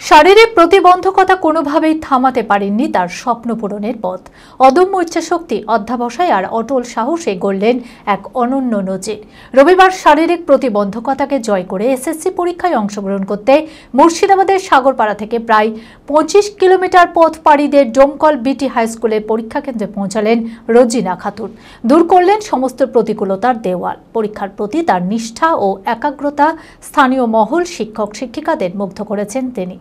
শারীরিক প্রতিবন্ধকতা কোনোভাবেই থামাতে পারেননি তার স্বপ্ন পূরণের পথ। অদম্য ইচ্ছাশক্তি, অধ্যাবসায় আর অটল সাহসে গড়লেন এক অনন্য নজির। রবিবার শারীরিক প্রতিবন্ধকতাকে জয় করে এসএসসি পরীক্ষায় অংশগ্রহণ করতে মুর্শিদাবাদের সাগরপাড়া থেকে প্রায় 25 কিলোমিটার পথ পাড়ি দিয়ে ডোমকল বিটি হাই স্কুলের পরীক্ষা কেন্দ্রে পৌঁছালেন রোজিনা খাতুন। দূর করলেন সমস্ত প্রতিকূলতার দেওয়াল। পরীক্ষার প্রতি তার নিষ্ঠা ও একাগ্রতা স্থানীয় মহল, শিক্ষক শিক্ষিকাদের মুগ্ধ করেছেন তিনি।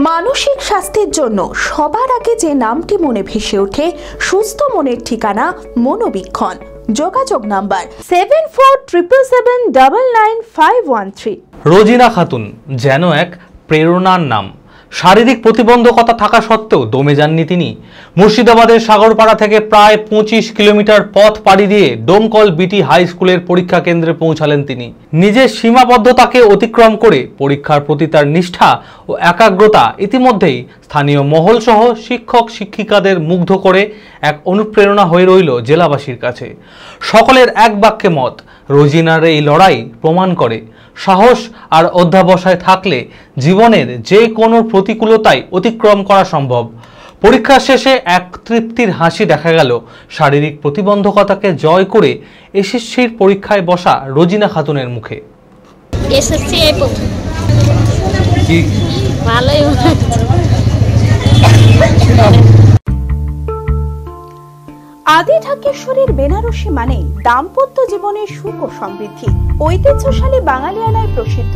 মানসিক স্বাস্থ্যের জন্য সবার আগে যে নামটি মনে ভেসে ওঠে, সুস্থ মনের ঠিকানা মনোবীক্ষণ। যোগাযোগ নাম্বার 7477799513। রোজিনা খাতুন যেন এক প্রেরণার নাম। শারীরিক প্রতিবন্ধকতা থাকা সত্ত্বেও দমে যাননি তিনি। মুর্শিদাবাদের সাগরপাড়া থেকে প্রায় 25 কিলোমিটার পথ পাড়ি দিয়ে ডোমকল বিটি হাই স্কুলের পরীক্ষা কেন্দ্রে পৌঁছালেন তিনি। নিজের সীমাবদ্ধতাকে অতিক্রম করে পরীক্ষার প্রতি তার নিষ্ঠা ও একাগ্রতা ইতিমধ্যেই স্থানীয় মহল সহ শিক্ষক শিক্ষিকাদের মুগ্ধ করে এক অনুপ্রেরণা হয়ে রইল জেলাবাসীর কাছে। সকলের এক বাক্যে মত, রোজিনার এই লড়াই প্রমাণ করে সাহস আর অধ্যাবসায় থাকলে জীবনের যে কোনো প্রতিকূলতাই অতিক্রম করা সম্ভব। পরীক্ষা শেষে এক তৃপ্তির হাসি দেখা গেল শারীরিক প্রতিবন্ধকতাকে জয় করে এসএসসির পরীক্ষায় বসা রোজিনা খাতুনের মুখে। এসএসসি এই প্রথম। কি ভালোই আদি ঢাকেশ্বরীর বেনারসি মানে দাম্পত্য জীবনের সুখ ও সমৃদ্ধি। ঐতিহ্যশালী বাঙালিয়ানায় প্রসিদ্ধ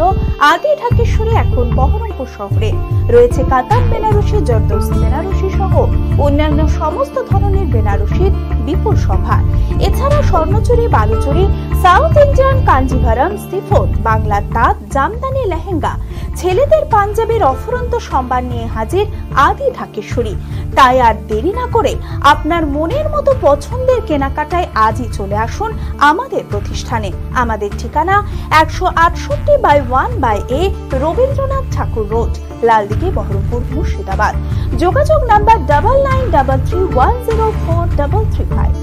আদি ঢাকেশ্বরী এখন বহরমপুর শহরে রয়েছে। কাতার বেনারসি, জর্দৌসি বেনারসি সহ অন্যান্য সমস্ত ধরনের বেনারসির বিপুল সম্ভার। এছাড়া Swarnachuri, Baluchari, South Indian Kanjivaram, chiffon, বাংলার তাঁত, জামদানি, লেহেঙ্গা, ছেলেদের পাঞ্জাবের অফুরন্ত সম্ভার নিয়ে হাজির আদি ঢাকেশ্বরী। তাই আর দেরি না করে আপনার মনের মতো পছন্দের কেনাকাটায় আজই চলে আসুন আমাদের প্রতিষ্ঠানে। আমাদের ঠিকানা 168/1/A রবীন্দ্রনাথ ঠাকুর রোড, লালদিঘি, বহরমপুর, মুর্শিদাবাদ। যোগাযোগ নাম্বার 9933104335।